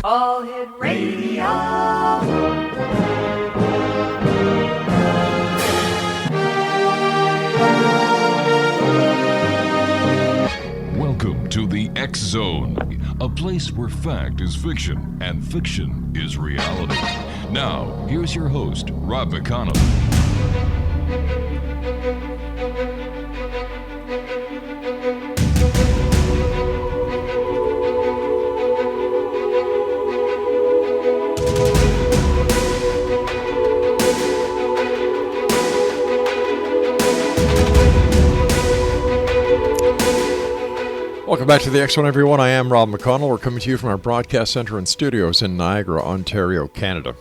All Hit Radio. Welcome to the X Zone, a place where fact is fiction and fiction is reality. Now, here's your host, Rob McConnell. Welcome back to the X Zone, everyone. I am Rob McConnell. We're coming to you from our broadcast center and studios in Niagara, Ontario, Canada.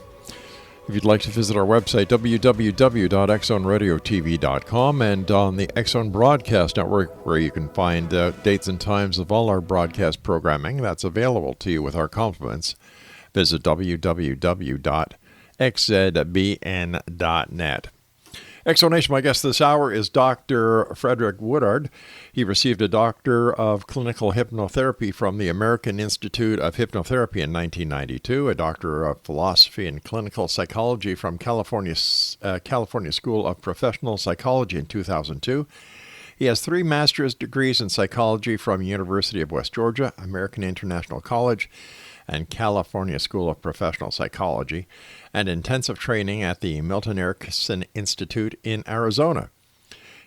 If you'd like to visit our website, www.xzoneradiotv.com, and on the X Zone Broadcast Network, where you can find dates and times of all our broadcast programming that's available to you with our compliments, visit www.xzbn.net. Exonation, my guest this hour is Dr. FREDERICK WOODARD. He received a Doctor of Clinical Hypnotherapy from the American Institute of Hypnotherapy in 1992, a Doctor of Philosophy and Clinical Psychology from California School of Professional Psychology in 2002. He has 3 master's degrees in psychology from University of West Georgia, American International College, and California School of Professional Psychology, and intensive training at the Milton Erickson Institute in Arizona.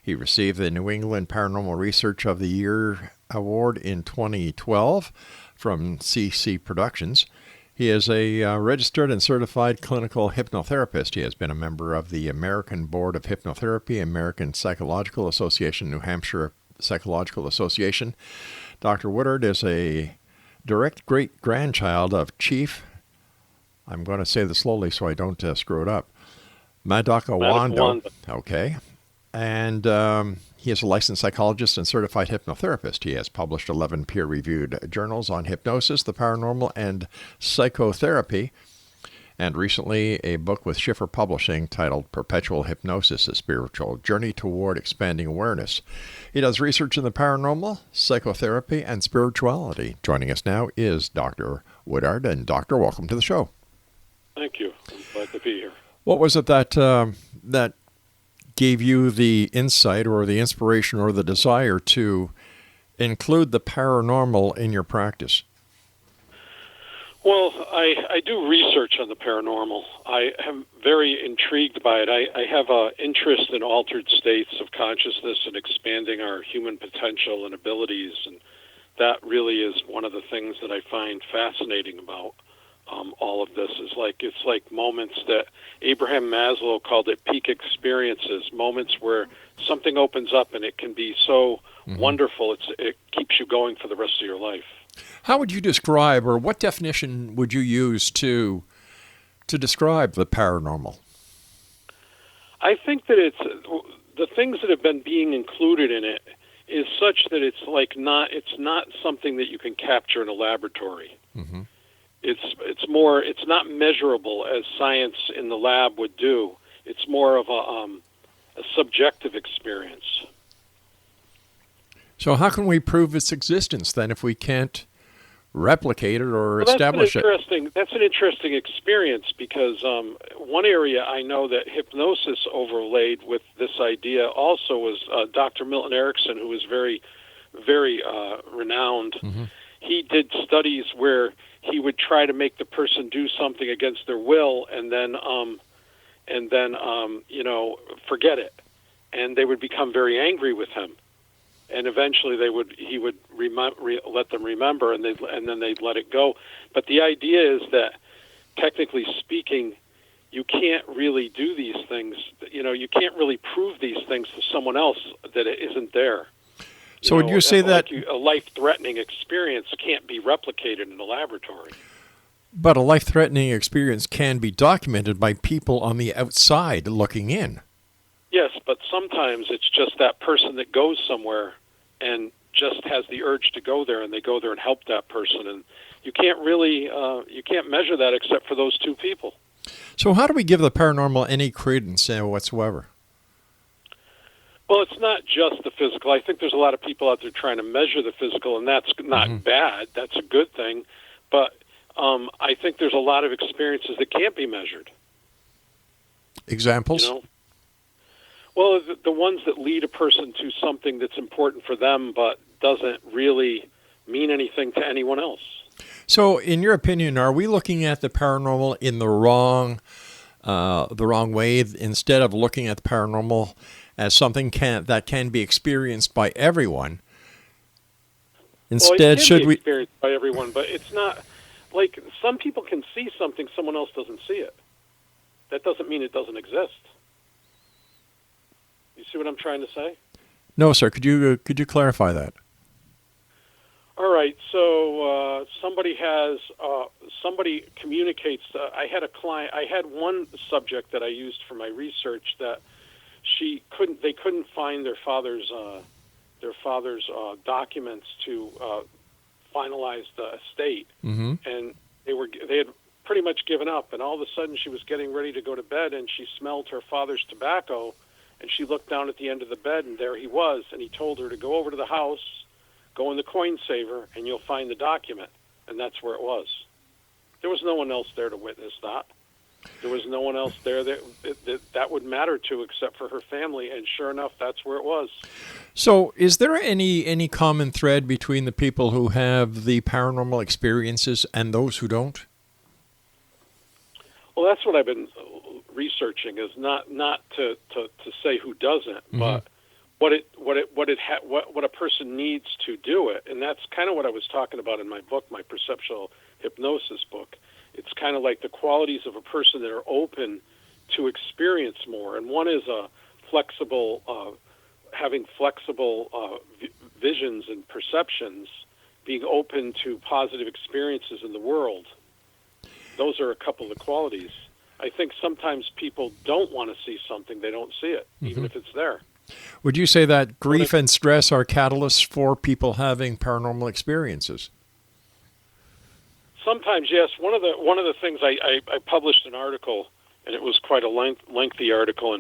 He received the New England Paranormal Research of the Year Award in 2012 from CC Productions. He is a registered and certified clinical hypnotherapist. He has been a member of the American Board of Hypnotherapy, American Psychological Association, New Hampshire Psychological Association. Dr. Woodard is a direct great-grandchild of Chief, I'm going to say this slowly so I don't screw it up, Madaka Wanda. Okay. And he is a licensed psychologist and certified hypnotherapist. He has published 11 peer-reviewed journals on hypnosis, the paranormal, and psychotherapy, and recently a book with Schiffer Publishing titled Perpetual Hypnosis, A Spiritual Journey Toward Expanding Awareness. He does research in the paranormal, psychotherapy, and spirituality. Joining us now is Dr. Woodard. And Doctor, welcome to the show. Thank you. I'm glad to be here. What was it that gave you the insight or the inspiration or the desire to include the paranormal in your practice? Well, I do research on the paranormal. I am very intrigued by it. I have an interest in altered states of consciousness and expanding our human potential and abilities, and that really is one of the things that I find fascinating about all of this. It's like moments that Abraham Maslow called it peak experiences, moments where something opens up and it can be so wonderful. It keeps you going for the rest of your life. How would you describe, or what definition would you use to describe the paranormal? I think that it's the things that have been being included in it is such that it's not something that you can capture in a laboratory. Mm-hmm. It's not measurable as science in the lab would do. It's more of a subjective experience. So how can we prove its existence then if we can't replicate it or establish it? That's an interesting experience because one area I know that hypnosis overlaid with this idea also was Dr. Milton Erickson, who was very, very renowned. Mm-hmm. He did studies where he would try to make the person do something against their will and then forget it. And they would become very angry with him. And eventually he would let them remember, and then they'd let it go. But the idea is that, technically speaking, you can't really do these things. You can't really prove these things to someone else that it isn't there. So would you say that a life-threatening experience can't be replicated in a laboratory? But a life-threatening experience can be documented by people on the outside looking in. Yes, but sometimes it's just that person that goes somewhere and just has the urge to go there, and they go there and help that person. And you can't really, you can't measure that except for those two people. So how do we give the paranormal any credence whatsoever? Well, it's not just the physical. I think there's a lot of people out there trying to measure the physical, and that's not bad. That's a good thing. But I think there's a lot of experiences that can't be measured. Examples? You know? Well, the ones that lead a person to something that's important for them but doesn't really mean anything to anyone else. So, in your opinion, are we looking at the paranormal in the wrong way, instead of looking at the paranormal as something that can be experienced by everyone? Instead, well, it can should be we experienced by everyone, but it's not like some people can see something someone else doesn't see it. That doesn't mean it doesn't exist. You see what I'm trying to say? No, sir. Could you clarify that? All right. So somebody communicates. I had a client. I had one subject that I used for my research that they couldn't find their father's documents to finalize the estate, Mm-hmm. and they had pretty much given up. And all of a sudden, she was getting ready to go to bed, and she smelled her father's tobacco, and she looked down at the end of the bed, and there he was. And he told her to go over to the house, go in the coin saver, and you'll find the document. And that's where it was. There was no one else there to witness that. There was no one else there that would matter to except for her family, and sure enough, that's where it was. So, is there any common thread between the people who have the paranormal experiences and those who don't? Well, that's what I've been researching, is not to say who doesn't, Mm-hmm. but what a person needs to do it. And that's kind of what I was talking about in my book, my perceptual hypnosis book. It's kind of like the qualities of a person that are open to experience more. And one is a having flexible visions and perceptions, being open to positive experiences in the world. Those are a couple of the qualities. I think sometimes people don't want to see something, they don't see it, even if it's there. Would you say that grief and stress are catalysts for people having paranormal experiences? Sometimes, yes. One of the things I published an article, and it was quite a lengthy article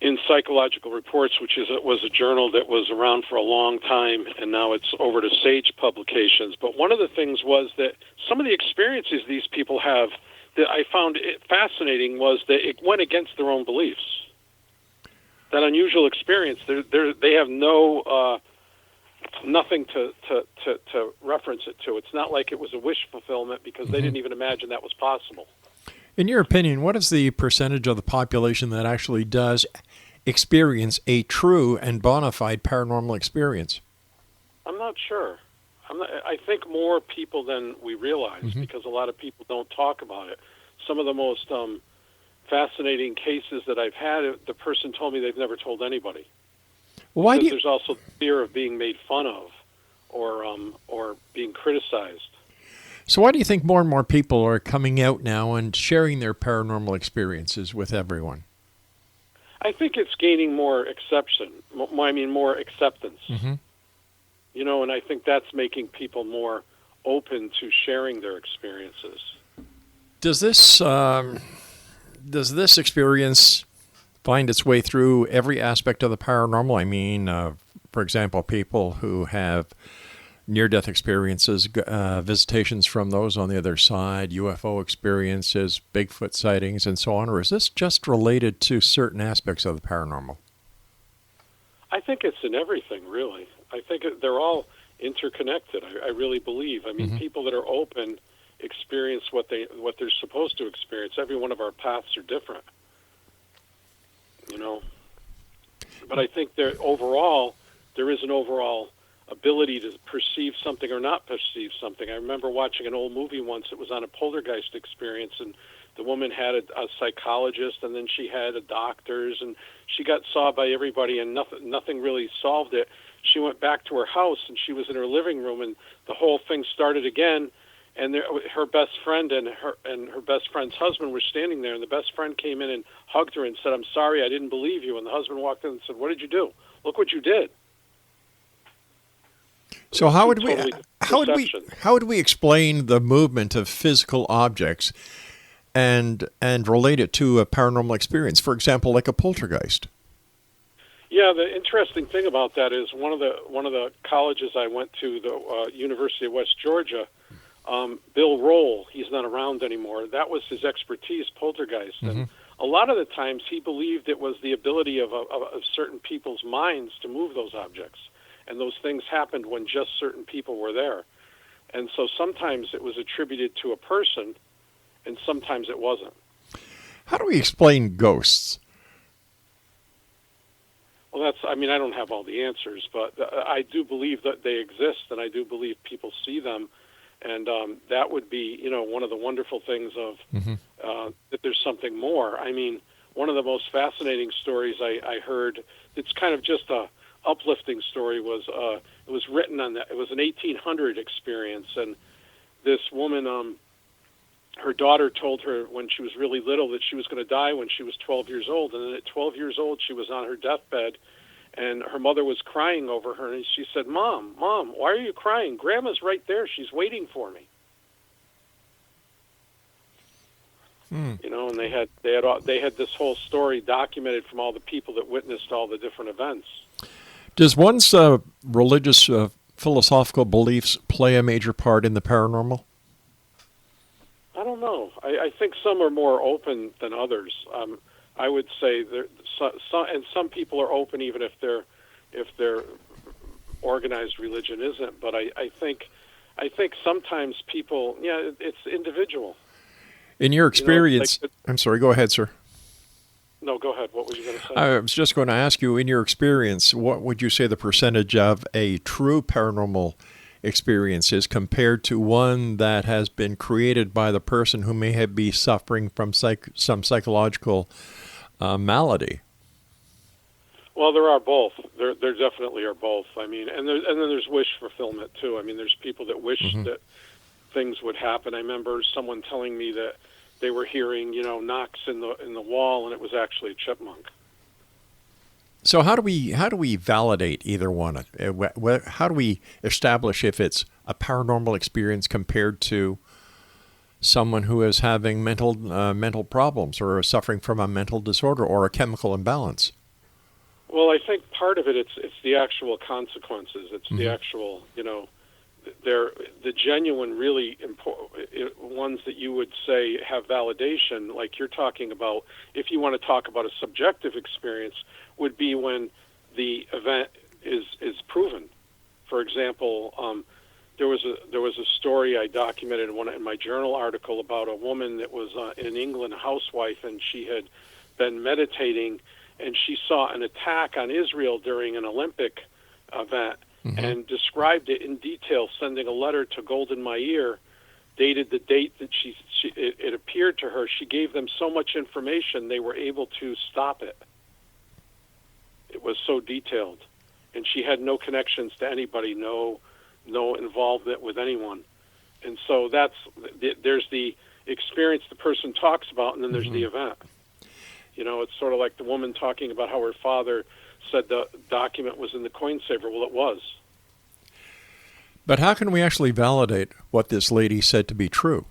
in Psychological Reports, which was a journal that was around for a long time, and now it's over to Sage Publications. But one of the things was that some of the experiences these people have that I found fascinating was that it went against their own beliefs. That unusual experience, they have nothing to reference it to. It's not like it was a wish fulfillment because they didn't even imagine that was possible. In your opinion, what is the percentage of the population that actually does experience a true and bona fide paranormal experience? I'm not sure. I think more people than we realize because a lot of people don't talk about it. Some of the most fascinating cases that I've had, the person told me they've never told anybody. Why do you... There's also fear of being made fun of or being criticized. So why do you think more and more people are coming out now and sharing their paranormal experiences with everyone? I think it's gaining more acceptance. Mm-hmm. You know, and I think that's making people more open to sharing their experiences. Does this experience find its way through every aspect of the paranormal? I mean, for example, people who have near-death experiences, visitations from those on the other side, UFO experiences, Bigfoot sightings, and so on, or is this just related to certain aspects of the paranormal? I think it's in everything, really. I think they're all interconnected. I really believe. I mean, people that are open experience what they're supposed to experience. Every one of our paths are different, you know. But I think there is an overall ability to perceive something or not perceive something. I remember watching an old movie once. It was on a poltergeist experience, and the woman had a psychologist, and then she had a doctor's, and she got saw by everybody, and nothing really solved it. She went back to her house, and she was in her living room, and the whole thing started again. And her best friend and her best friend's husband were standing there, and the best friend came in and hugged her and said, "I'm sorry, I didn't believe you." And the husband walked in and said, "What did you do? Look what you did." So how would we explain the movement of physical objects and relate it to a paranormal experience? For example, like a poltergeist. Yeah, the interesting thing about that is one of the colleges I went to, the University of West Georgia, Bill Roll, he's not around anymore. That was his expertise, poltergeist. Mm-hmm. And a lot of the times he believed it was the ability of certain people's minds to move those objects. And those things happened when just certain people were there. And so sometimes it was attributed to a person, and sometimes it wasn't. How do we explain ghosts? Well, I don't have all the answers, but I do believe that they exist, and I do believe people see them. And that would be, one of the wonderful things of that there's something more. I mean, one of the most fascinating stories I heard, it's kind of just a uplifting story, was it was written on that. It was an 1800 experience, and this woman, her daughter told her when she was really little that she was going to die when she was 12 years old. And then at 12 years old, she was on her deathbed, and her mother was crying over her. And she said, Mom, why are you crying? Grandma's right there. She's waiting for me. And they had this whole story documented from all the people that witnessed all the different events. Does one's religious, philosophical beliefs play a major part in the paranormal? I don't know. I think some are more open than others. I would say some people are open even if their organized religion isn't. But I think sometimes people, it's individual. In your experience, I'm sorry. Go ahead, sir. No, go ahead. What were you going to say? I was just going to ask you, in your experience, what would you say the percentage of a true paranormal experience is compared to one that has been created by the person who may be suffering from some psychological malady? Well, there are both. There definitely are both. I mean, and then there's wish fulfillment too. I mean, there's people that wish that things would happen. I remember someone telling me that they were hearing, knocks in the wall, and it was actually a chipmunk. So how do we validate either one? How do we establish if it's a paranormal experience compared to someone who is having mental problems or is suffering from a mental disorder or a chemical imbalance? Well, I think part of it's the actual consequences. It's the actual, they're the genuine, really important ones that you would say have validation, like you're talking about. If you want to talk about a subjective experience, would be when the event is proven. For example, there was a story I documented in my journal article about a woman that was in England, a housewife, and she had been meditating, and she saw an attack on Israel during an Olympic event. And described it in detail, sending a letter to Golden Meir, dated the date that it appeared to her. She gave them so much information, they were able to stop it. It was so detailed. And she had no connections to anybody, no involvement with anyone. And so there's the experience the person talks about, and then there's the event. It's sort of like the woman talking about how her father said the document was in the coin saver. Well, it was. But how can we actually validate what this lady said to be true?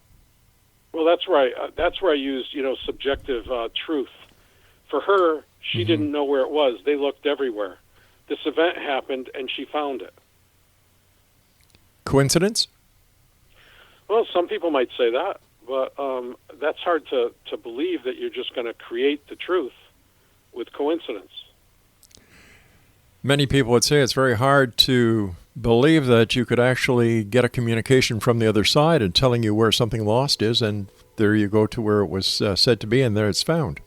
Well, that's right. That's where I used, subjective truth. For her, she didn't know where it was. They looked everywhere. This event happened, and she found it. Coincidence? Well, some people might say that, but that's hard to believe that you're just going to create the truth with coincidence. Many people would say it's very hard to believe that you could actually get a communication from the other side and telling you where something lost is, and there you go to where it was said to be, and there it's found.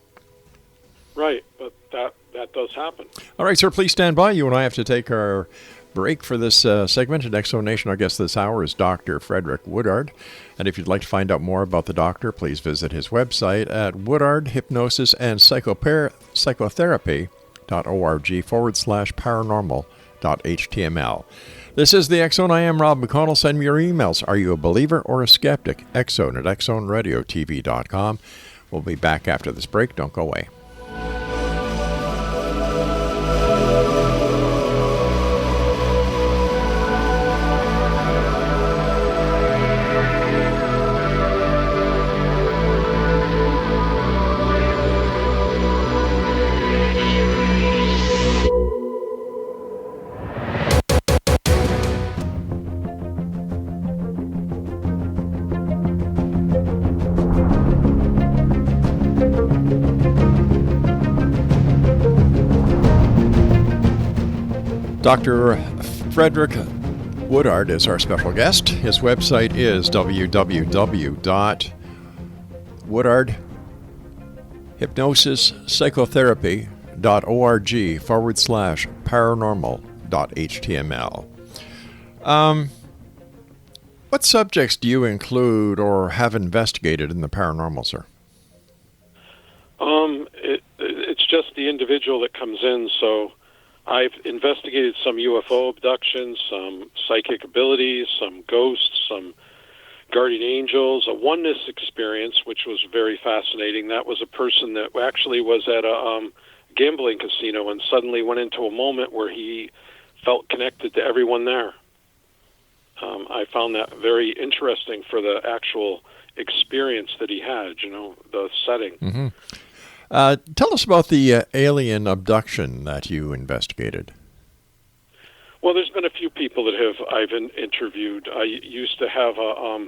Right, but that does happen. All right, sir, please stand by. You and I have to take our break for this segment. In Exonation, our guest this hour is Dr. Frederick Woodard. And if you'd like to find out more about the doctor, please visit his website at WOODARD Hypnosis and Psychotherapy.org/paranormal.html. This is the X Zone. I am Rob McConnell. Send me your emails. Are you a believer or a skeptic? xzone@xzoneradiotv.com. We'll be back after this break. Don't go away. Dr. Frederick Woodard is our special guest. His website is www.woodardhypnosispsychotherapy.org/paranormal.html. What subjects do you include or have investigated in the paranormal, sir? It's just the individual that comes in. So I've investigated some UFO abductions, some psychic abilities, some ghosts, some guardian angels, a oneness experience, which was very fascinating. That was a person that actually was at a gambling casino and suddenly went into a moment where he felt connected to everyone there. I found that very interesting for the actual experience that he had, the setting. Mm-hmm. Tell us about the alien abduction that you investigated. Well, there's been a few people that I've interviewed. I used to have a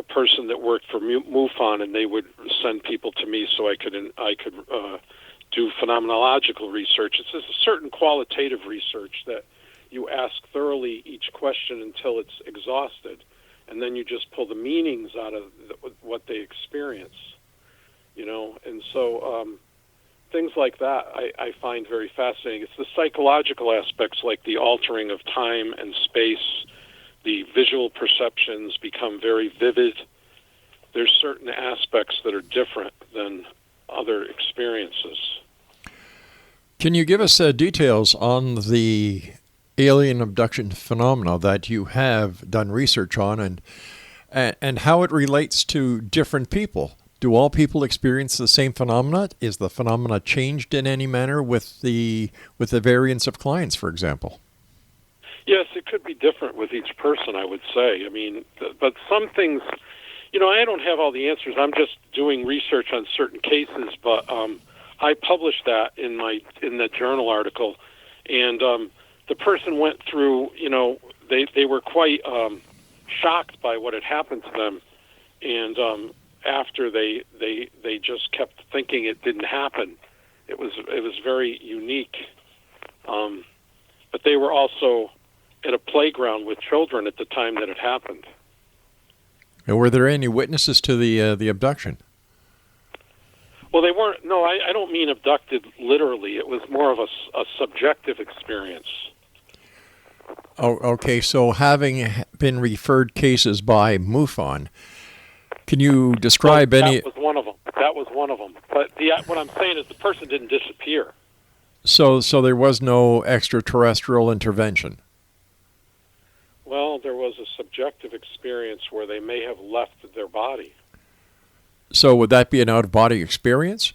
person that worked for MUFON, and they would send people to me so I could do phenomenological research. It's a certain qualitative research that you ask thoroughly each question until it's exhausted, and then you just pull the meanings out of what they experience. And so things like that I find very fascinating. It's the psychological aspects, like the altering of time and space. The visual perceptions become very vivid. There's certain aspects that are different than other experiences. Can you give us details on the alien abduction phenomena that you have done research on, and how it relates to different people? Do all people experience the same phenomena? Is the phenomena changed in any manner with the variance of clients, for example? Yes, it could be different with each person, I would say. I mean, but some things, I don't have all the answers. I'm just doing research on certain cases, but I published that in the journal article, and the person went through, they were quite shocked by what had happened to them, and after they just kept thinking it didn't happen. It was very unique. But they were also at a playground with children at the time that it happened. And were there any witnesses to the abduction? Well, they weren't. No, I don't mean abducted literally. It was more of a subjective experience. Oh, okay. So having been referred cases by MUFON, can you describe any? That was one of them. But what I'm saying is the person didn't disappear. So there was no extraterrestrial intervention? Well, there was a subjective experience where they may have left their body. So would that be an out-of-body experience?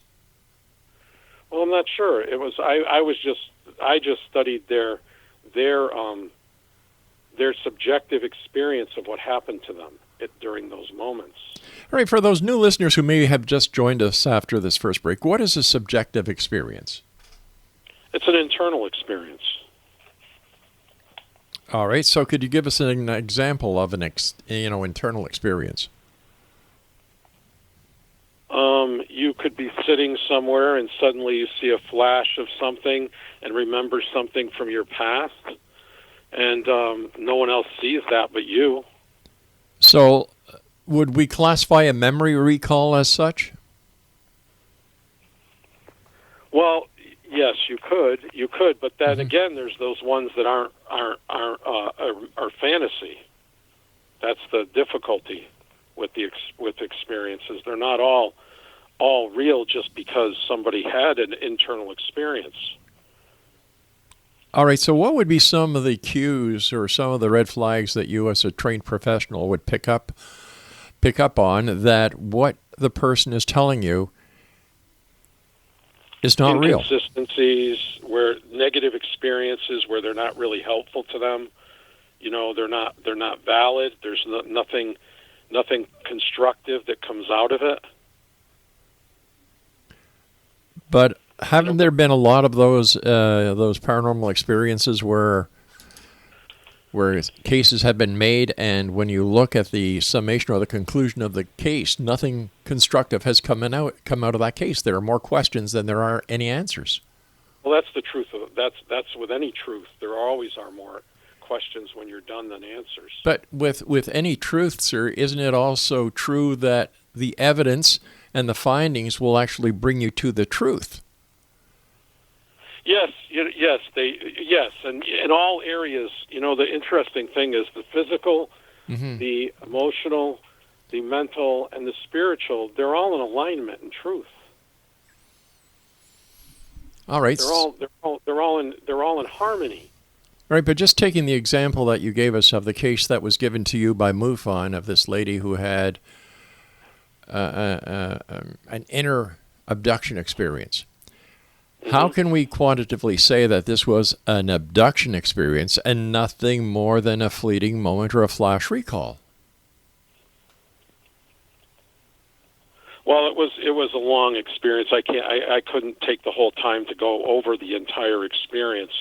Well, I'm not sure. It was. I just studied their subjective experience of what happened to them during those moments. All right, for those new listeners who may have just joined us after this first break, what is a subjective experience? It's an internal experience. All right, so could you give us an example of an internal experience? You could be sitting somewhere and suddenly you see a flash of something and remember something from your past, and no one else sees that but you. So would we classify a memory recall as such? Well, yes, you could, but then again, there's those ones that are fantasy. That's the difficulty with experiences. They're not all real just because somebody had an internal experience. All right, so what would be some of the cues or some of the red flags that you as a trained professional would pick up on that what the person is telling you is not real? Inconsistencies, where negative experiences where they're not really helpful to them. They're not valid. There's nothing constructive that comes out of it. But haven't there been a lot of those paranormal experiences where cases have been made, and when you look at the summation or the conclusion of the case, nothing constructive has come out of that case? There are more questions than there are any answers. Well, that's the truth of it. That's with any truth. There always are more questions when you're done than answers. But with any truth, sir, isn't it also true that the evidence and the findings will actually bring you to the truth? Yes, and in all areas, the interesting thing is the physical, the emotional, the mental, and the spiritual. They're all in alignment in truth. All right. They're all in harmony. Right, but just taking the example that you gave us of the case that was given to you by MUFON of this lady who had an inner abduction experience. How can we quantitatively say that this was an abduction experience and nothing more than a fleeting moment or a flash recall? Well, it was a long experience. I couldn't take the whole time to go over the entire experience.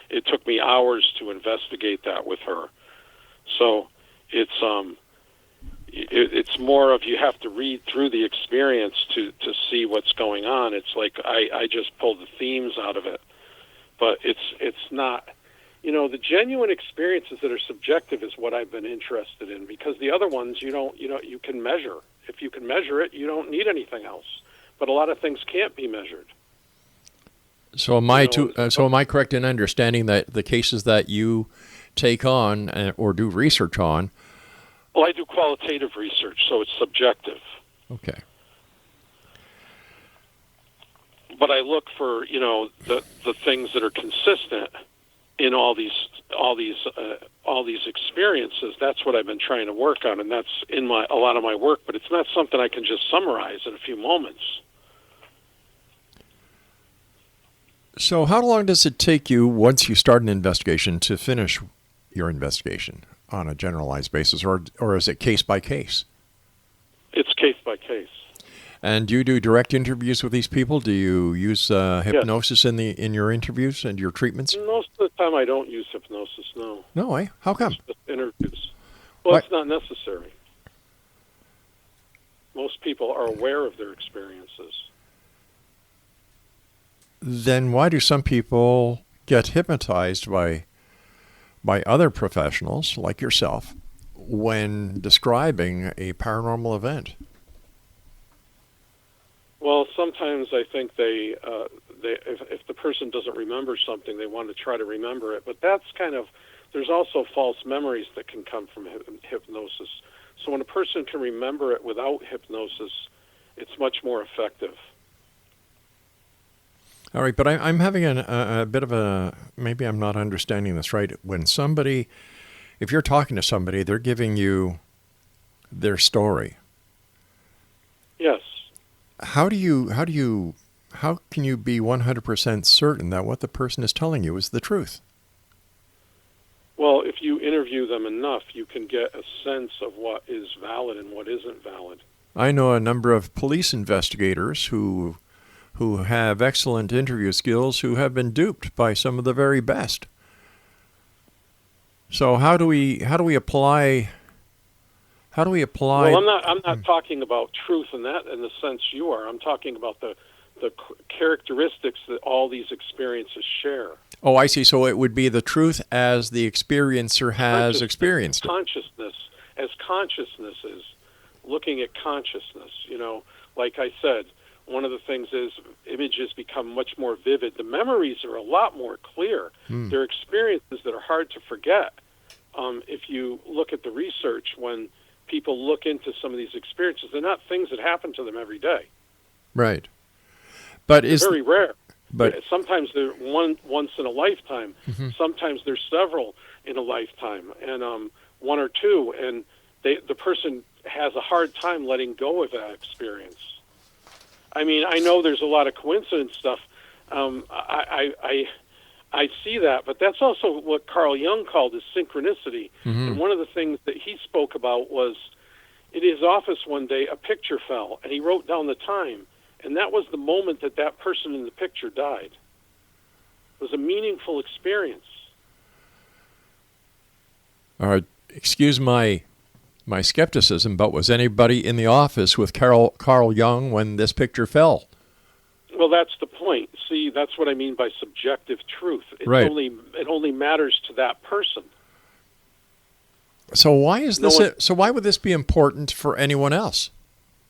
It took me hours to investigate that with her. So it's more of you have to read through the experience to see what's going on. It's like I just pulled the themes out of it, but it's not. The genuine experiences that are subjective is what I've been interested in, because the other ones you can measure. If you can measure it, you don't need anything else. But a lot of things can't be measured. So am I correct in understanding that the cases that you take on or do research on? Well, I do qualitative research, so it's subjective. Okay. But I look for the things that are consistent in all these experiences. That's what I've been trying to work on, and that's in a lot of my work. But it's not something I can just summarize in a few moments. So how long does it take you, once you start an investigation, to finish your investigation on a generalized basis, or is it case by case? It's case by case. And do you do direct interviews with these people? Do you use hypnosis in your interviews and your treatments? Most of the time I don't use hypnosis, no. No, eh? How come? It's just interviews. Well, It's not necessary. Most people are aware of their experiences. Then why do some people get hypnotized by other professionals like yourself when describing a paranormal event? Well, sometimes I think they if the person doesn't remember something, they want to try to remember it. But that's there's also false memories that can come from hypnosis. So when a person can remember it without hypnosis, it's much more effective. All right, but I'm having a bit of a, maybe I'm not understanding this right. When somebody, if you're talking to somebody, they're giving you their story. Yes. How can you be 100% certain that what the person is telling you is the truth? Well, if you interview them enough, you can get a sense of what is valid and what isn't valid. I know a number of police investigators who have excellent interview skills who have been duped by some of the very best. So how do we apply? Well, I'm not talking about truth in the sense you are. I'm talking about the characteristics that all these experiences share. Oh, I see. So it would be the truth as the experiencer has experienced it. Consciousness is looking at consciousness. Like I said, one of the things is images become much more vivid. The memories are a lot more clear. They're experiences that are hard to forget. If you look at the research, when people look into some of these experiences, they're not things that happen to them every day. Right. But they're very rare. But sometimes they're once in a lifetime. Sometimes there's several in a lifetime, and one or two, and the person has a hard time letting go of that experience. I mean, I know there's a lot of coincidence stuff. I see that, but that's also what Carl Jung called as synchronicity. And one of the things that he spoke about was, in his office one day, a picture fell, and he wrote down the time, and that was the moment that person in the picture died. It was a meaningful experience. All right, excuse my skepticism, but was anybody in the office with Carl Jung when this picture fell? Well, that's the point. See, that's what I mean by subjective truth. It only matters to that person. So why is this? So why would this be important for anyone else,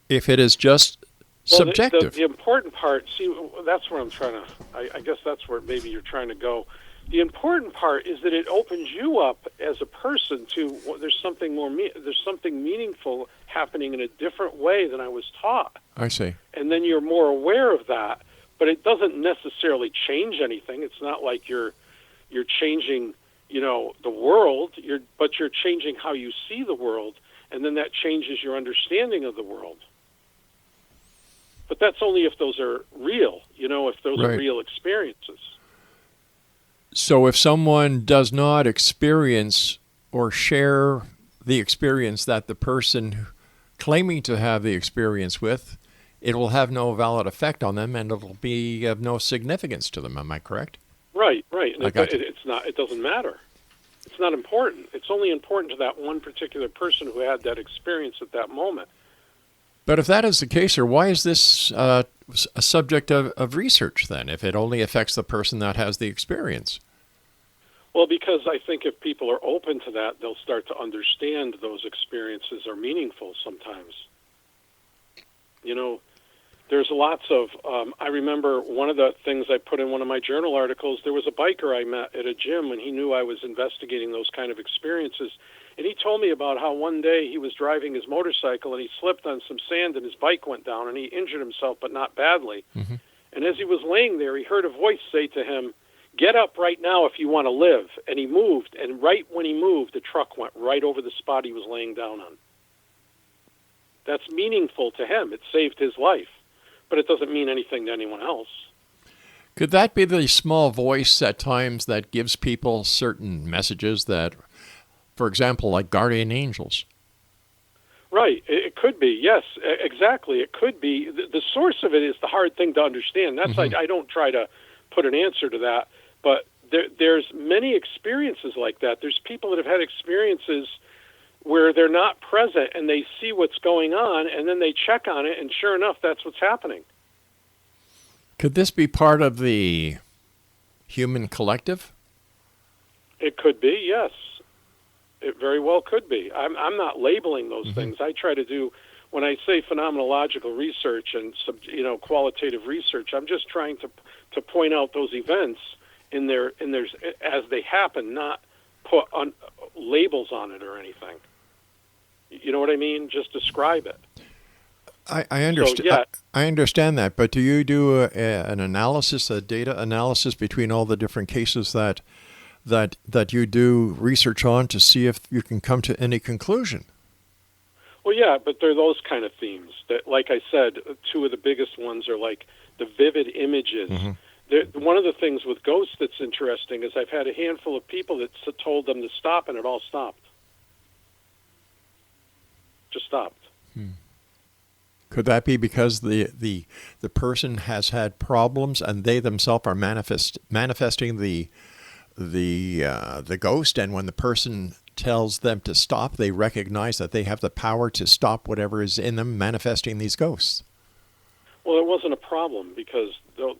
if it is just subjective? The important part. See, that's where I'm trying to. I guess that's where maybe you're trying to go. The important part is that it opens you up as a person to there's something more. There's something meaningful happening in a different way than I was taught. I see. And then you're more aware of that. But it doesn't necessarily change anything. It's not like you're changing, the world. But you're changing how you see the world, and then that changes your understanding of the world. But that's only if those are real. If those are real experiences. So if someone does not experience or share the experience that the person claiming to have the experience with, it will have no valid effect on them, and it'll be of no significance to them. Am I correct? Right. And it's not. It doesn't matter. It's not important. It's only important to that one particular person who had that experience at that moment. But if that is the case, or why is this a subject of research then, if it only affects the person that has the experience? Well, because I think if people are open to that, they'll start to understand those experiences are meaningful sometimes. There's lots of, I remember one of the things I put in one of my journal articles, there was a biker I met at a gym when he knew I was investigating those kind of experiences. And he told me about how one day he was driving his motorcycle and he slipped on some sand and his bike went down and he injured himself, but not badly. Mm-hmm. And as he was laying there, he heard a voice say to him, "Get up right now if you want to live." And he moved, and right when he moved, the truck went right over the spot he was laying down on. That's meaningful to him. It saved his life, but it doesn't mean anything to anyone else. Could that be the small voice at times that gives people certain messages that, for example, like guardian angels? Right. It could be. Yes, exactly. It could be. The source of it is the hard thing to understand. That's I don't try to put an answer to that, but there's many experiences like that. There's people that have had experiences where they're not present and they see what's going on and then they check on it and sure enough, that's what's happening. Could this be part of the human collective? It could be, yes. It very well could be. I'm not labeling those things. I try to do, when I say phenomenological research and qualitative research, I'm just trying to point out those events in their as they happen, not put on labels on it or anything. You know what I mean? Just describe it. I understand. So, yeah. I understand that, but do you do an analysis, a data analysis between all the different cases that you do research on to see if you can come to any conclusion? Well, yeah, but they're those kind of themes that, like I said, two of the biggest ones are like the vivid images. One of the things with ghosts that's interesting is I've had a handful of people that told them to stop, and it all stopped. Just stopped. Could that be because the person has had problems and they themselves are manifesting the ghost, and when the person tells them to stop, they recognize that they have the power to stop whatever is in them manifesting these ghosts? Well, it wasn't a problem because the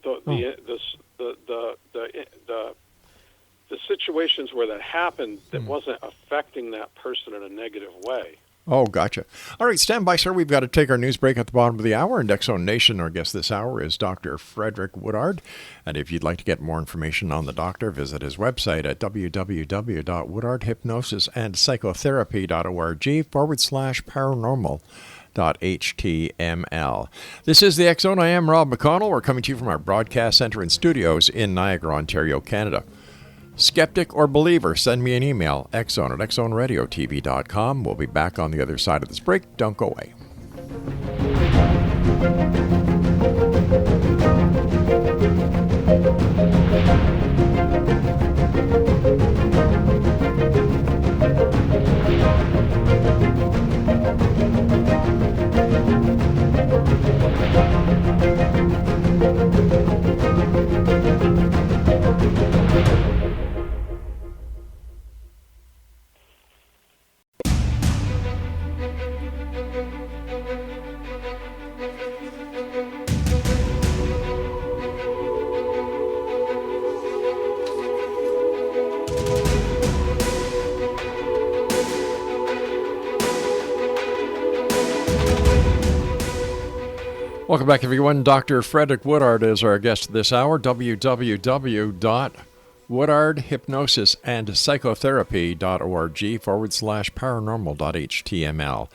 situations where that happened, that wasn't affecting that person in a negative way. Oh, gotcha. All right, stand by, sir. We've got to take our news break at the bottom of the hour. And X Zone Nation, our guest this hour is Dr. Frederick Woodard. And if you'd like to get more information on the doctor, visit his website at www.woodardhypnosis.psychotherapy.org/paranormal.html. This is the X Zone. I am Rob McConnell. We're coming to you from our broadcast center and studios in Niagara, Ontario, Canada. Skeptic or believer, send me an email, xzone@xzoneradiotv.com. We'll be back on the other side of this break. Don't go away. Welcome back, everyone. Dr. Frederick Woodard is our guest this hour. www.woodardhypnosisandpsychotherapy.org/paranormal.html.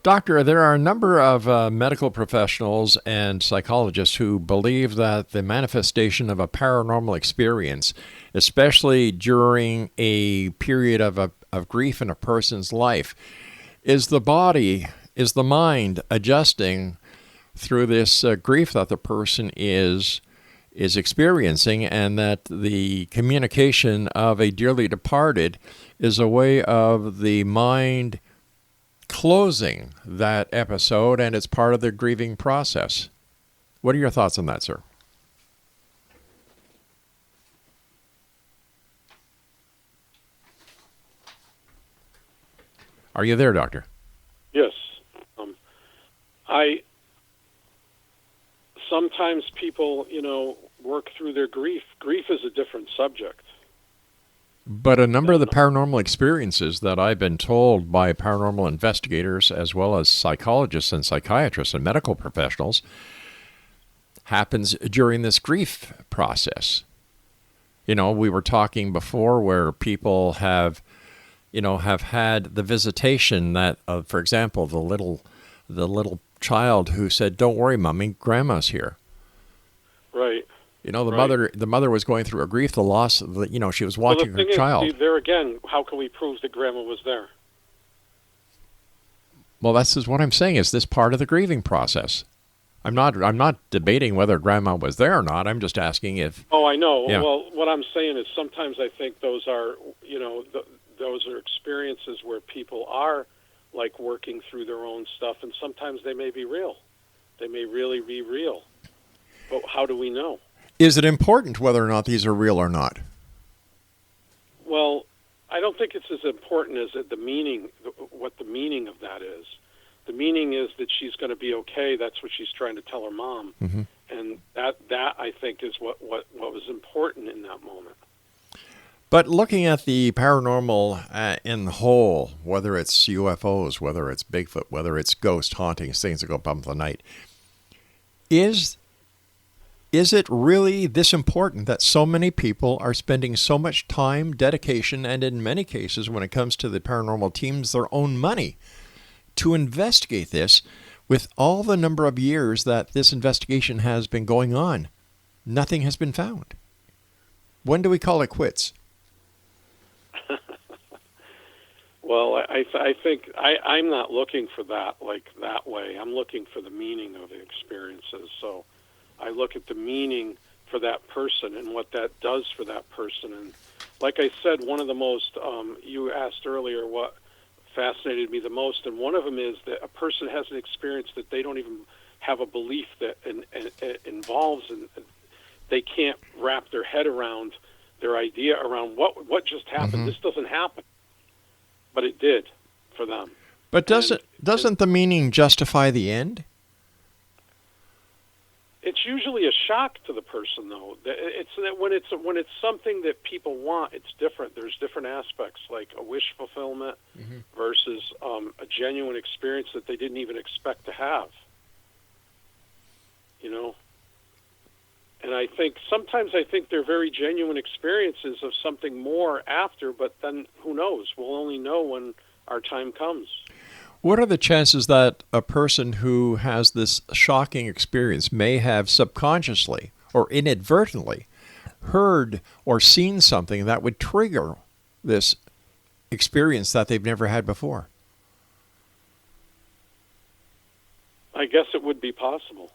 Doctor, there are a number of medical professionals and psychologists who believe that the manifestation of a paranormal experience, especially during a period of grief in a person's life, is the mind adjusting through this grief that the person is experiencing, and that the communication of a dearly departed is a way of the mind closing that episode, and it's part of the grieving process. What are your thoughts on that, sir? Are you there, Doctor? Yes. Sometimes people, work through their grief. Grief is a different subject. But a number of the paranormal experiences that I've been told by paranormal investigators, as well as psychologists and psychiatrists and medical professionals, happens during this grief process. We were talking before where people have had the visitation that, for example, the little child who said, "Don't worry, Mommy, Grandma's here." Right. The mother was going through a grief, the loss of she was watching her child. There again, how can we prove that Grandma was there? Well, that's what I'm saying. Is this part of the grieving process? I'm not debating whether Grandma was there or not. I'm just asking if. Oh, I know. Yeah. Well, what I'm saying is sometimes I think those are those are experiences where people are like working through their own stuff, and sometimes they may be real. They may really be real. But how do we know? Is it important whether or not these are real or not? Well, I don't think it's as important as what the meaning of that is. The meaning is that she's going to be okay. That's what she's trying to tell her mom. Mm-hmm. And that I think is what was important in that moment. But looking at the paranormal in the whole, whether it's UFOs, whether it's Bigfoot, whether it's ghost hauntings, things that go bump in the night, is it really this important that so many people are spending so much time, dedication, and in many cases, when it comes to the paranormal teams, their own money to investigate this with all the number of years that this investigation has been going on? Nothing has been found. When do we call it quits? Well, I think I'm not looking for that that way. I'm looking for the meaning of the experiences. So I look at the meaning for that person and what that does for that person. And like I said, one of the most, you asked earlier what fascinated me the most, and one of them is that a person has an experience that they don't even have a belief that involves, and they can't wrap their head around their idea around what just happened. Mm-hmm. This doesn't happen. But it did for them. But doesn't the meaning justify the end? It's usually a shock to the person, though. It's that when it's something that people want, it's different. There's different aspects, like a wish fulfillment mm-hmm. versus a genuine experience that they didn't even expect to have. And I think sometimes they're very genuine experiences of something more after, but then who knows? We'll only know when our time comes. What are the chances that a person who has this shocking experience may have subconsciously or inadvertently heard or seen something that would trigger this experience that they've never had before? I guess it would be possible.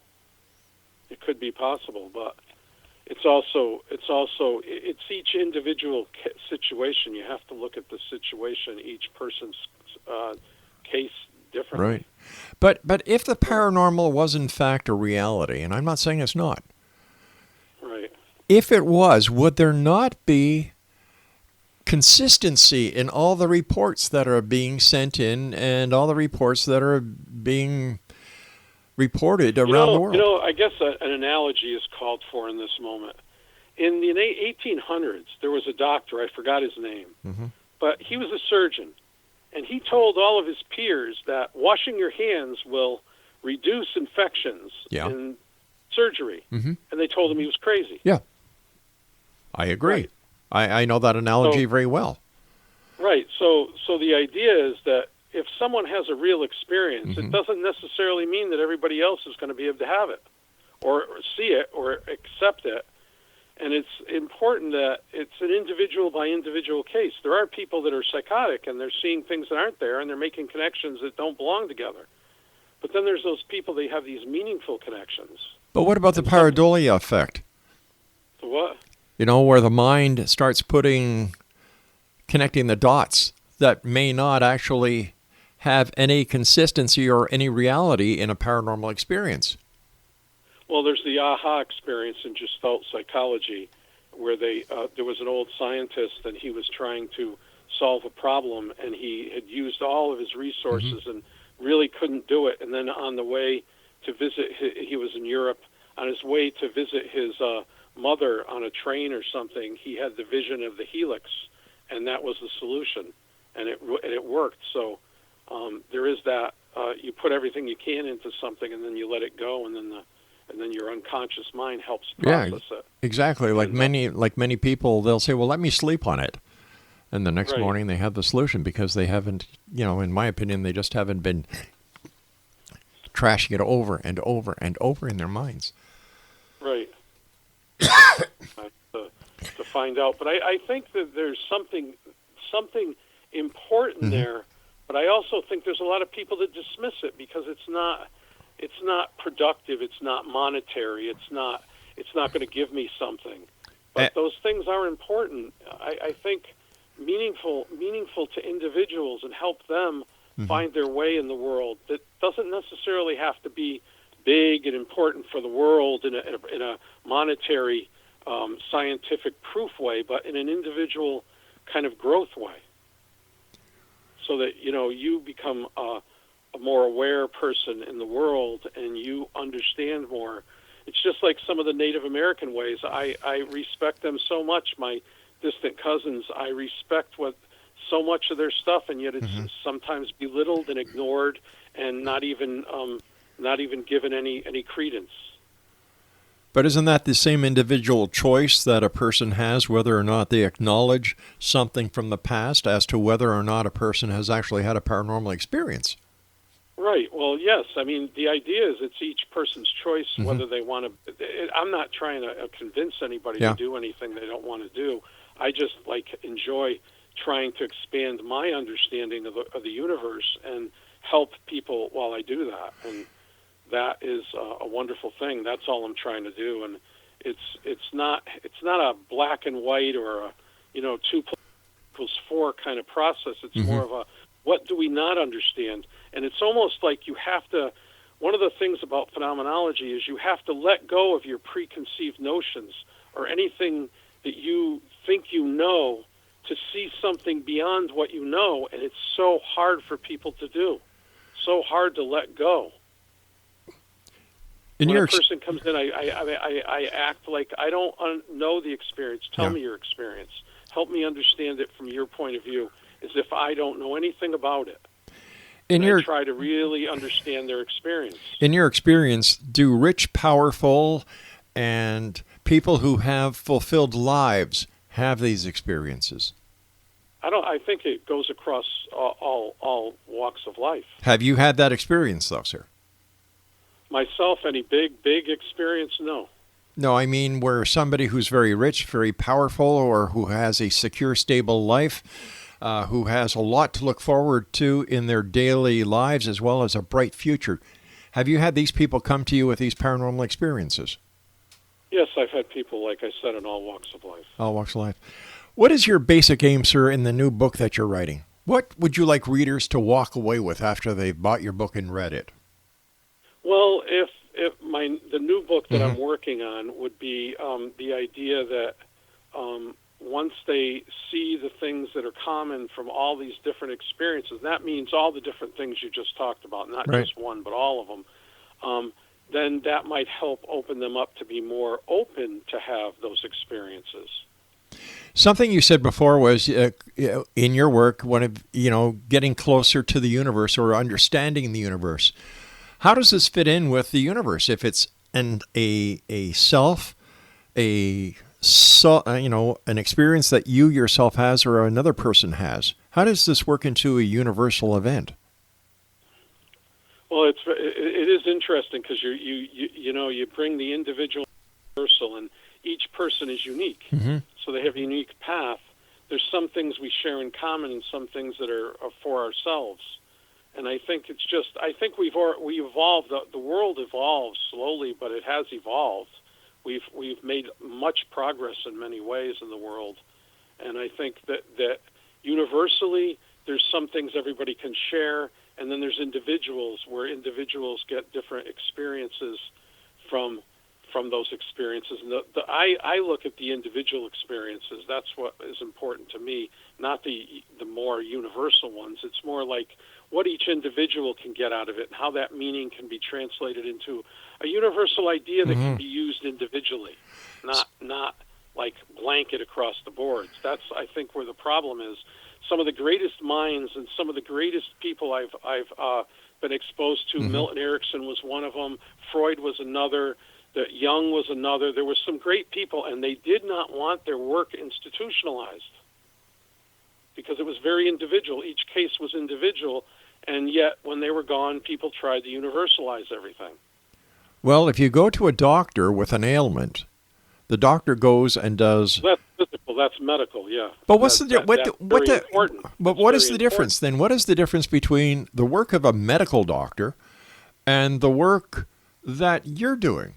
It could be possible, but it's each individual situation. You have to look at the situation, each person's case differently. Right. But if the paranormal was in fact a reality, and I'm not saying it's not. Right. If it was, would there not be consistency in all the reports that are being sent in and all the reports that are being reported around the world? I guess an analogy is called for in this moment. In the 1800s, there was a doctor, I forgot his name, mm-hmm. but he was a surgeon, and he told all of his peers that washing your hands will reduce infections Yeah. in surgery. Mm-hmm. And they told him he was crazy. Yeah. I agree. Right. I know that analogy very well. Right. So the idea is that if someone has a real experience, Mm-hmm. it doesn't necessarily mean that everybody else is going to be able to have it or see it or accept it. And it's important that it's an individual by individual case. There are people that are psychotic and they're seeing things that aren't there and they're making connections that don't belong together. But then there's those people that have these meaningful connections. But what about the pareidolia effect? The what? You know, where the mind starts connecting the dots that may not actually have any consistency or any reality in a paranormal experience. Well, there's the aha experience in Gestalt psychology, where there was an old scientist and he was trying to solve a problem, and he had used all of his resources and really couldn't do it. And then on the way to visit, he was in Europe, on his way to visit his mother on a train or something, he had the vision of the helix, and that was the solution, and it worked. So there is that. You put everything you can into something, and then you let it go, and then your unconscious mind helps process it. Exactly. Like many people, they'll say, "Well, let me sleep on it," and the next morning they have the solution because they haven't, in my opinion, they just haven't been trashing it over and over and over in their minds. Right. To find out, but I think that there's something important there. But I also think there's a lot of people that dismiss it because it's not productive, it's not monetary, it's not going to give me something. But those things are important. I think meaningful to individuals and help them find their way in the world. That doesn't necessarily have to be big and important for the world in a monetary, scientific proof way, but in an individual kind of growth way. So that, you become a more aware person in the world and you understand more. It's just like some of the Native American ways. I respect them so much, my distant cousins. I respect so much of their stuff, and yet it's sometimes belittled and ignored and not even given any credence. But isn't that the same individual choice that a person has, whether or not they acknowledge something from the past as to whether or not a person has actually had a paranormal experience? Right. Well, yes. I mean, the idea is it's each person's choice whether they want to. I'm not trying to convince anybody to do anything they don't want to do. I just enjoy trying to expand my understanding of the universe and help people while I do that. And that is a wonderful thing. That's all I'm trying to do, and it's not a black and white or a 2+4 kind of process. It's more of a what do we not understand, and it's almost like you have to. One of the things about phenomenology is you have to let go of your preconceived notions or anything that you think you know to see something beyond what you know, and it's so hard for people to do, so hard to let go. When a person comes in, I act like I don't know the experience. Tell me your experience. Help me understand it from your point of view, as if I don't know anything about it. I try to really understand their experience. In your experience, do rich, powerful, and people who have fulfilled lives have these experiences? I think it goes across all walks of life. Have you had that experience, though, sir? Myself, any big experience? No. No, I mean where somebody who's very rich, very powerful, or who has a secure, stable life, who has a lot to look forward to in their daily lives as well as a bright future. Have you had these people come to you with these paranormal experiences? Yes, I've had people, like I said, in all walks of life. All walks of life. What is your basic aim, sir, in the new book that you're writing? What would you like readers to walk away with after they've bought your book and read it? Well, if the new book that I'm working on would be the idea that once they see the things that are common from all these different experiences, that means all the different things you just talked about, not just one, but all of them, then that might help open them up to be more open to have those experiences. Something you said before was in your work, one of getting closer to the universe or understanding the universe. How does this fit in with the universe? If it's a self, an experience that you yourself has or another person has, how does this work into a universal event? Well, it is interesting because you bring the individual universal, and each person is unique, so they have a unique path. There's some things we share in common, and some things that are for ourselves. And I think we evolved. The world evolves slowly, but it has evolved. We've made much progress in many ways in the world, and I think that universally there's some things everybody can share. And then there's individuals where individuals get different experiences from those experiences. And I look at the individual experiences. That's what is important to me, not the more universal ones. It's more like what each individual can get out of it and how that meaning can be translated into a universal idea that can be used individually, not like blanket across the boards. That's, I think, where the problem is. Some of the greatest minds and some of the greatest people I've been exposed to, Milton Erickson was one of them, Freud was another, Jung was another. There were some great people, and they did not want their work institutionalized because it was very individual. Each case was individual, and yet when they were gone, people tried to universalize everything. Well, if you go to a doctor with an ailment, the doctor goes and does. That's physical. That's medical. Yeah. But what's the difference then? What is the difference between the work of a medical doctor and the work that you're doing?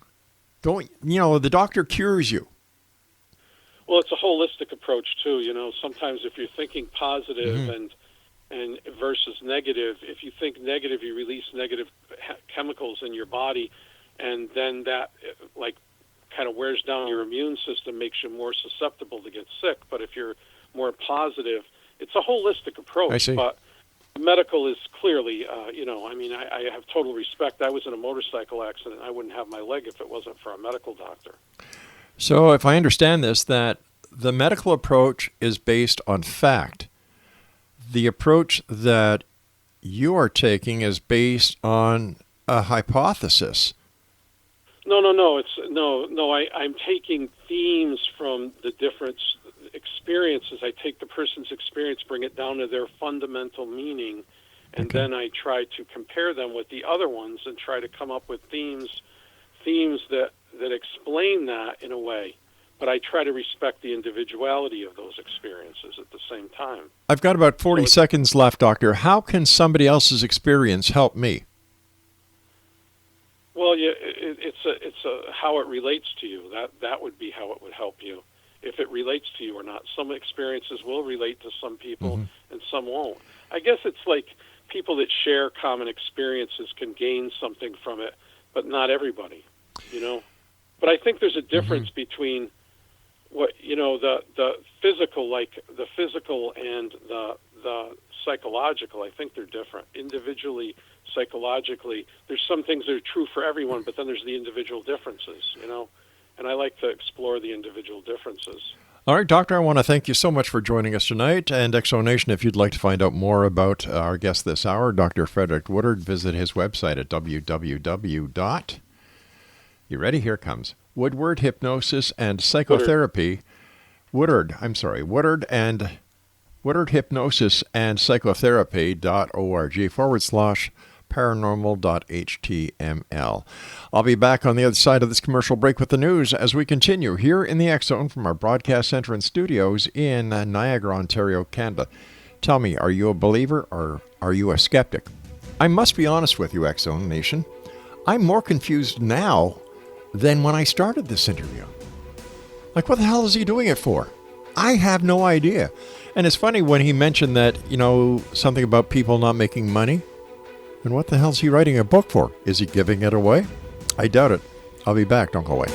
The doctor cures you. Well, it's a holistic approach too. Sometimes if you're thinking positive and versus negative, if you think negative, you release negative chemicals in your body, and then that kind of wears down your immune system, makes you more susceptible to get sick. But if you're more positive, it's a holistic approach. I see. But medical is clearly, I have total respect. I was in a motorcycle accident. I wouldn't have my leg if it wasn't for a medical doctor. So if I understand this, that the medical approach is based on fact. The approach that you are taking is based on a hypothesis. No. I'm taking themes from the different experiences. I take the person's experience, bring it down to their fundamental meaning, and then I try to compare them with the other ones and try to come up with themes that explain that in a way. But I try to respect the individuality of those experiences at the same time. I've got about 40 seconds left, Doctor. How can somebody else's experience help me? Well, it's how it relates to you. That would be how it would help you, if it relates to you or not. Some experiences will relate to some people, and some won't. I guess it's like people that share common experiences can gain something from it, but not everybody. But I think there's a difference between what the physical and the psychological. I think they're different. Individually, psychologically, there's some things that are true for everyone, but then there's the individual differences, and I like to explore the individual differences. All right, Doctor, I want to thank you so much for joining us tonight. And Exonation, if you'd like to find out more about our guest this hour, Dr. Frederick Woodard, visit his website at www. You ready? Here it comes. Woodward Hypnosis and Psychotherapy. Woodard and Woodard Hypnosis and Psychotherapy.org /paranormal.html. I'll be back on the other side of this commercial break with the news as we continue here in the X Zone from our broadcast center and studios in Niagara, Ontario, Canada. Tell me, are you a believer or are you a skeptic? I must be honest with you, X Zone Nation. I'm more confused now than when I started this interview. Like, what the hell is he doing it for? I have no idea. And it's funny when he mentioned that, something about people not making money. And what the hell is he writing a book for? Is he giving it away? I doubt it. I'll be back. Don't go away.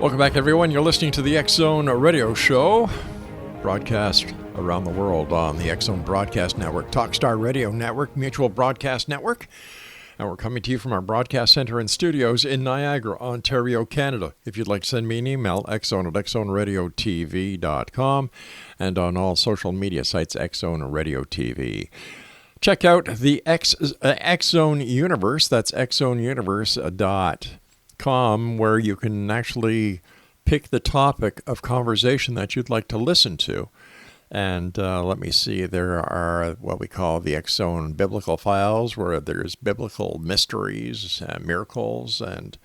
Welcome back, everyone. You're listening to the X-Zone Radio Show, broadcast around the world on the X-Zone Broadcast Network, Talkstar Radio Network, Mutual Broadcast Network. And we're coming to you from our broadcast center and studios in Niagara, Ontario, Canada. If you'd like to send me an email, xzone@xzoneradiotv.com, and on all social media sites, X-Zone Radio TV. Check out the X-Zone Universe. That's xzoneuniverse.com, where you can actually pick the topic of conversation that you'd like to listen to. And let me see, there are what we call the X-Zone Biblical Files, where there's biblical mysteries, miracles, and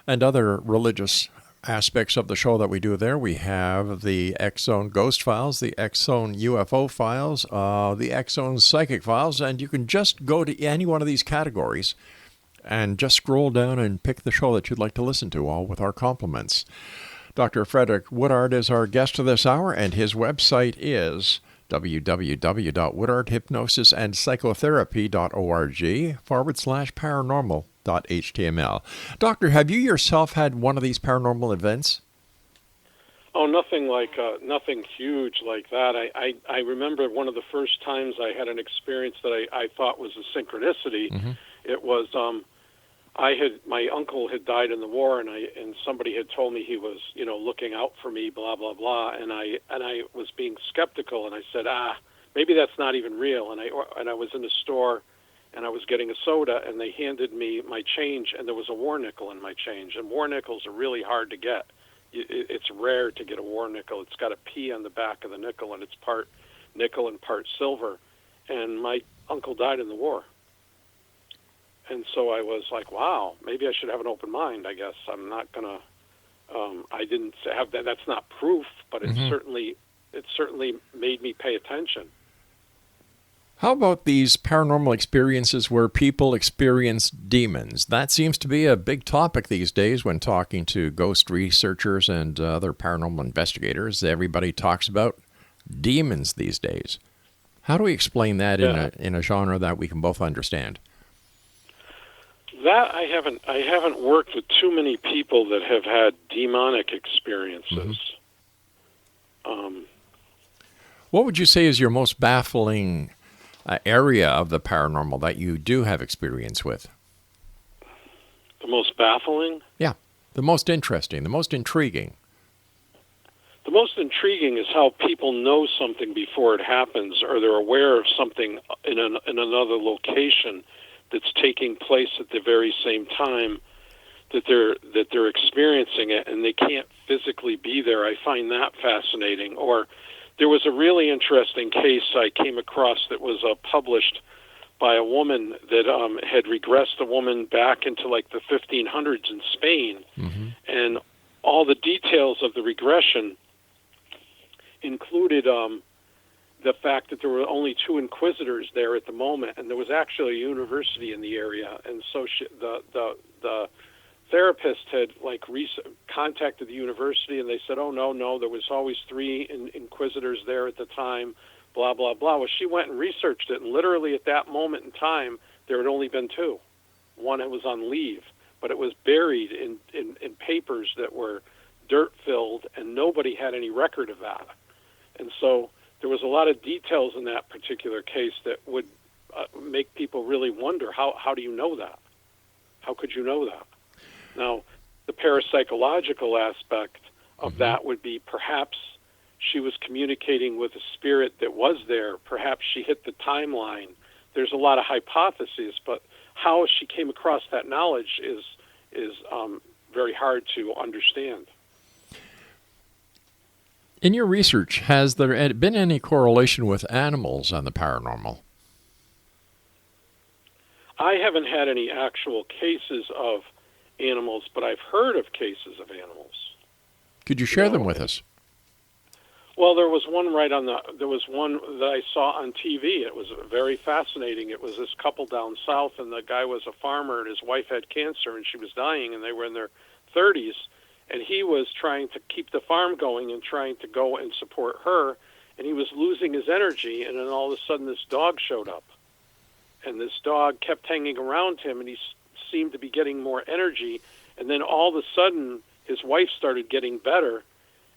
other religious aspects of the show that we do there. We have the X-Zone Ghost Files, the X-Zone UFO Files, the X-Zone Psychic Files, and you can just go to any one of these categories and just scroll down and pick the show that you'd like to listen to, all with our compliments. Dr. Frederick Woodard is our guest of this hour, and his website is www.woodardhypnosis-and-psychotherapy.org/paranormal.html. Doctor, have you yourself had one of these paranormal events? Oh, nothing huge like that. I remember one of the first times I had an experience that I thought was a synchronicity. Mm-hmm. It was my uncle had died in the war, and somebody had told me he was, looking out for me, blah blah blah, and I was being skeptical, and I said, maybe that's not even real, and I was in a store, and I was getting a soda, and they handed me my change, and there was a war nickel in my change, and war nickels are really hard to get. It's rare to get a war nickel. It's got a P on the back of the nickel, and it's part nickel and part silver, and my uncle died in the war. And so I was like, wow, maybe I should have an open mind, I guess. I'm not going to, I didn't have that. That's not proof, but it certainly made me pay attention. How about these paranormal experiences where people experience demons? That seems to be a big topic these days when talking to ghost researchers and other paranormal investigators. Everybody talks about demons these days. How do we explain that in a genre that we can both understand? That I haven't worked with too many people that have had demonic experiences. What would you say is your most baffling area of the paranormal that you do have experience with? The most baffling? Yeah, the most interesting, the most intriguing. The most intriguing is how people know something before it happens, or they're aware of something in another location that's taking place at the very same time that they're experiencing it, and they can't physically be there. I find that fascinating. Or there was a really interesting case I came across that was published by a woman that had regressed a woman back into like the 1500s in Spain, and all the details of the regression included the fact that there were only 2 inquisitors there at the moment, and there was actually a university in the area, and so the therapist had contacted the university, and they said, oh no, there was always 3 inquisitors there at the time, blah blah blah. Well, she went and researched it, and literally at that moment in time, there had only been 2. One was on leave, but it was buried in papers that were dirt filled, and nobody had any record of that, and so there was a lot of details in that particular case that would make people really wonder, how do you know that? How could you know that? Now, the parapsychological aspect of that would be perhaps she was communicating with a spirit that was there. Perhaps she hit the timeline. There's a lot of hypotheses, but how she came across that knowledge is very hard to understand. In your research, has there been any correlation with animals on the paranormal? I haven't had any actual cases of animals, but I've heard of cases of animals. Could you share them with us? Well, there was one there was one that I saw on TV. It was very fascinating. It was this couple down south, and the guy was a farmer, and his wife had cancer, and she was dying, and they were in their 30s. And he was trying to keep the farm going and trying to go and support her, and he was losing his energy, and then all of a sudden this dog showed up. And this dog kept hanging around him, and he seemed to be getting more energy, and then all of a sudden his wife started getting better.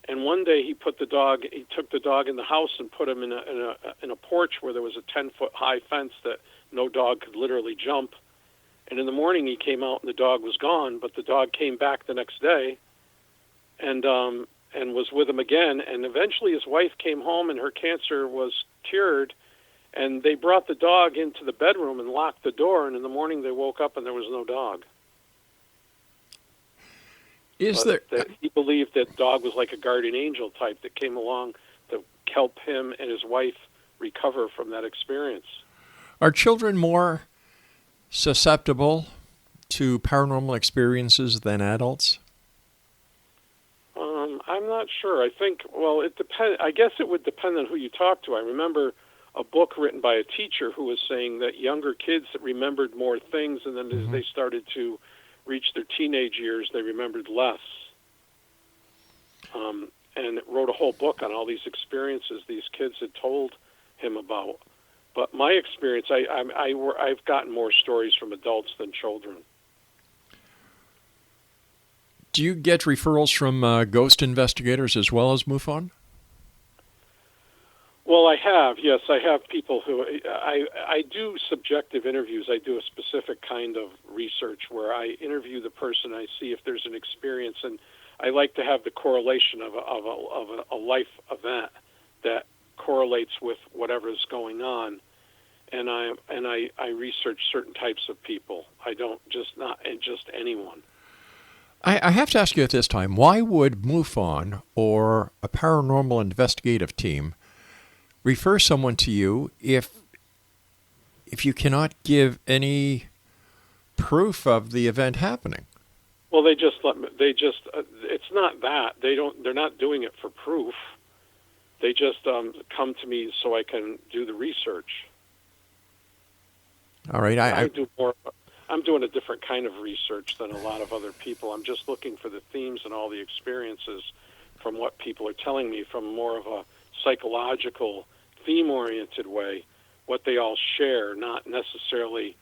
And one day he took the dog in the house and put him in a porch where there was a 10-foot high fence that no dog could literally jump. And in the morning he came out and the dog was gone, but the dog came back the next day and was with him again. And eventually his wife came home and her cancer was cured. And they brought the dog into the bedroom and locked the door. And in the morning they woke up and there was no dog. He believed that dog was like a guardian angel type that came along to help him and his wife recover from that experience. Are children more susceptible to paranormal experiences than adults? I'm not sure. I think, well, it depends. I guess it would depend on who you talk to. I remember a book written by a teacher who was saying that younger kids that remembered more things, and then as they started to reach their teenage years, they remembered less. And it wrote a whole book on all these experiences these kids had told him about. But my experience, I've gotten more stories from adults than children. Do you get referrals from ghost investigators as well as MUFON? Well, I have. Yes, I have people who I do subjective interviews. I do a specific kind of research where I interview the person. I see if there's an experience, and I like to have the correlation of a life event that correlates with whatever is going on. And I research certain types of people. I don't just anyone. I have to ask you at this time, why would MUFON or a paranormal investigative team refer someone to you if you cannot give any proof of the event happening? Well, it's not that. They're not doing it for proof. They just come to me so I can do the research. All right. I'm doing a different kind of research than a lot of other people. I'm just looking for the themes and all the experiences from what people are telling me from more of a psychological, theme-oriented way, what they all share, not necessarily,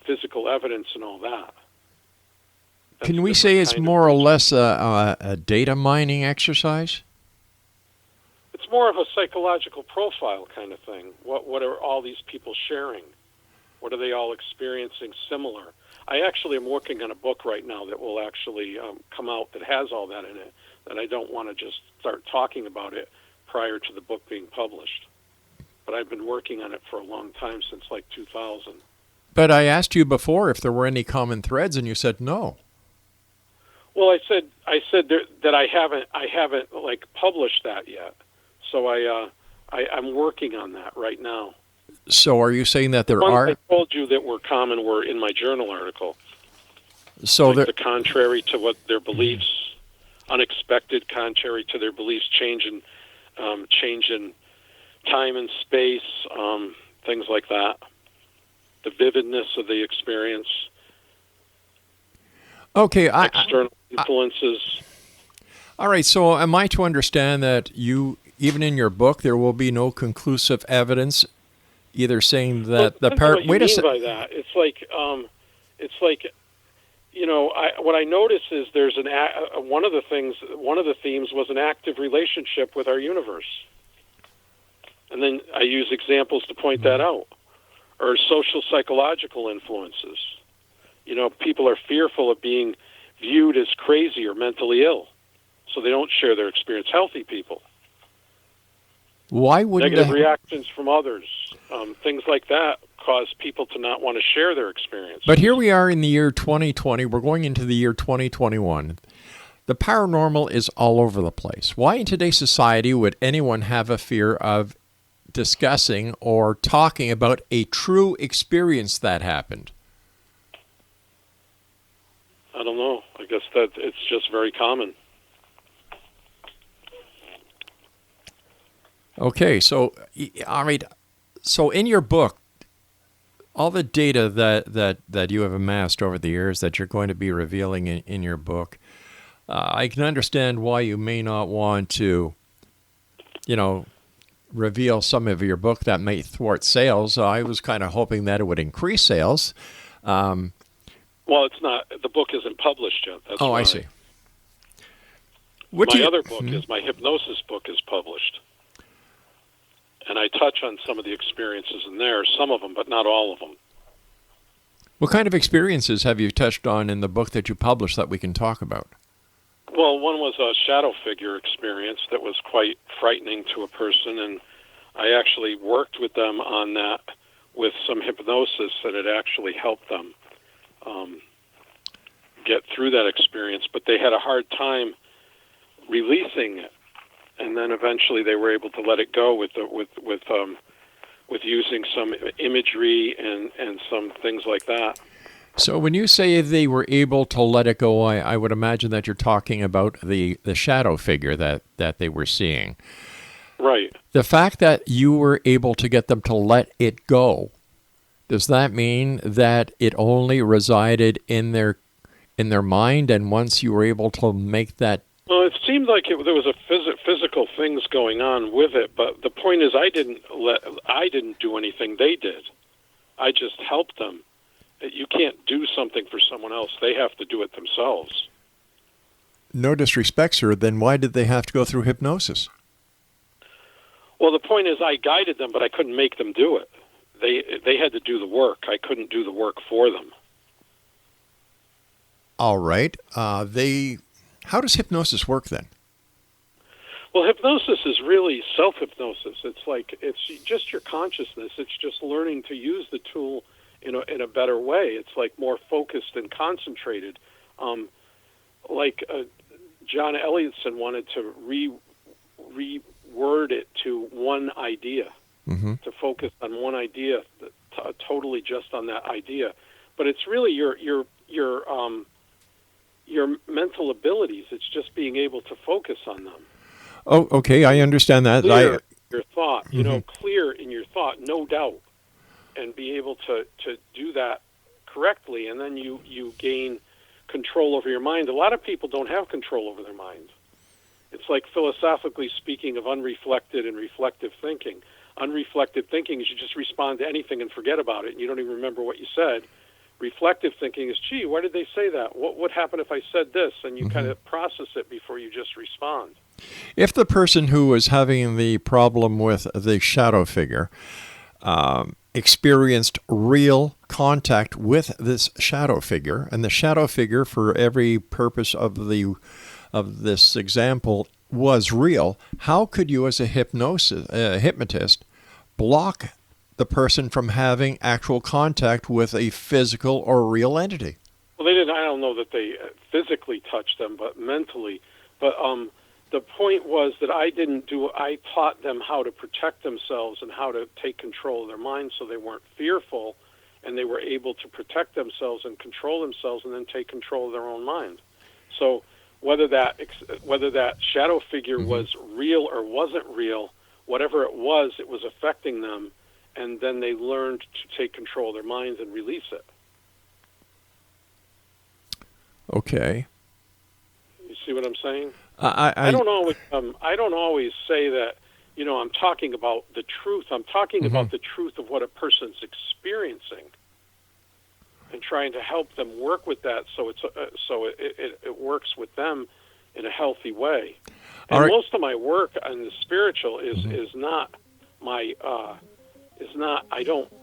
physical evidence and all that. Can we say it's more or less a data mining exercise? It's more of a psychological profile kind of thing. What are all these people sharing? What are they all experiencing similar? I actually am working on a book right now that will actually come out that has all that in it, and I don't want to just start talking about it prior to the book being published. But I've been working on it for a long time, since like 2000. But I asked you before if there were any common threads, and you said no. Well, I said that I haven't like published that yet. So I'm working on that right now. So are you saying that there are? I told you that were common were in my journal article. So like the contrary to what their beliefs, unexpected, contrary to their beliefs, change in time and space, things like that. The vividness of the experience. Okay, external influences. All right. So am I to understand that even in your book, there will be no conclusive evidence? Either saying that what you mean by that? It's like what I notice is there's one of the themes was an active relationship with our universe, and then I use examples to point that out, or social psychological influences. People are fearful of being viewed as crazy or mentally ill, so they don't share their experience. Healthy people. Why wouldn't negative reactions from others, things like that, cause people to not want to share their experience. But here we are in the year 2020. We're going into the year 2021. The paranormal is all over the place. Why in today's society would anyone have a fear of discussing or talking about a true experience that happened? I don't know. I guess that it's just very common. Okay, so all right. So in your book, all the data that you have amassed over the years that you're going to be revealing in your book, I can understand why you may not want to, reveal some of your book that may thwart sales. I was kind of hoping that it would increase sales. Well, it's not. The book isn't published yet. That's why. I see. My other book is my hypnosis book is published. And I touch on some of the experiences in there, some of them, but not all of them. What kind of experiences have you touched on in the book that you published that we can talk about? Well, one was a shadow figure experience that was quite frightening to a person, and I actually worked with them on that with some hypnosis that had actually helped them get through that experience, but they had a hard time releasing it, and then eventually they were able to let it go with using some imagery and some things like that. So when you say they were able to let it go, I would imagine that you're talking about the shadow figure that they were seeing. Right. The fact that you were able to get them to let it go, does that mean that it only resided in their mind, and once you were able to make that? Well, it seemed like there was a physical things going on with it, but the point is I didn't do anything. They did. I just helped them. You can't do something for someone else. They have to do it themselves. No disrespect, sir. Then why did they have to go through hypnosis? Well, the point is I guided them, but I couldn't make them do it. They had to do the work. I couldn't do the work for them. All right. How does hypnosis work then? Well, hypnosis is really self-hypnosis. It's just your consciousness. It's just learning to use the tool in a better way. It's like more focused and concentrated. John Elliotson wanted to reword it to one idea, to focus on one idea, totally just on that idea. But it's really your mental abilities. It's just being able to focus on them. Oh, okay, I understand that. Clear your thought, clear in your thought, no doubt, and be able to do that correctly, and then you gain control over your mind. A lot of people don't have control over their mind. It's like philosophically speaking of unreflected and reflective thinking. Unreflected thinking is you just respond to anything and forget about it, and you don't even remember what you said. Reflective thinking is, gee, why did they say that? What would happen if I said this? And you kind of process it before you just respond. If the person who was having the problem with the shadow figure experienced real contact with this shadow figure, and the shadow figure, for every purpose of this example, was real, how could you, as a hypnotist, block the person from having actual contact with a physical or real entity? Well, they didn't. I don't know that they physically touched them, but mentally. But the point was that I taught them how to protect themselves and how to take control of their minds so they weren't fearful, and they were able to protect themselves and control themselves and then take control of their own mind. So whether that shadow figure was real or wasn't real, whatever it was affecting them, and then they learned to take control of their minds and release it. Okay. You see what I'm saying? I don't always say that, I'm talking about the truth. I'm talking about the truth of what a person's experiencing and trying to help them work with that so it works with them in a healthy way. And most of my work on the spiritual is not my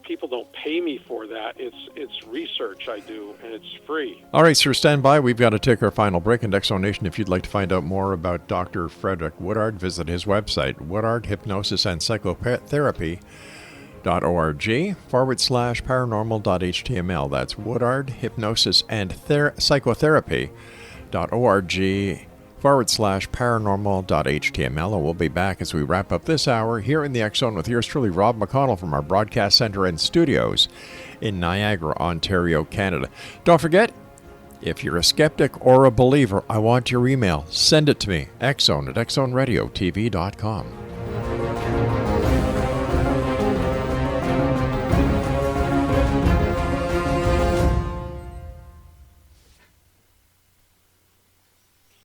people don't pay me for that. It's research I do, and it's free. All right, sir, stand by. We've got to take our final break. And Exonation, if you'd like to find out more about Dr. Frederick Woodard, visit his website, Woodard Hypnosis and Psychotherapy.org/paranormal.html. That's Woodard Hypnosis and Psychotherapy.org/paranormal.html. And we'll be back as we wrap up this hour here in the X Zone with yours truly, Rob McConnell, from our broadcast center and studios in Niagara, Ontario, Canada. Don't forget, if you're a skeptic or a believer, I want your email. Send it to me, xzone@xzoneradiotv.com.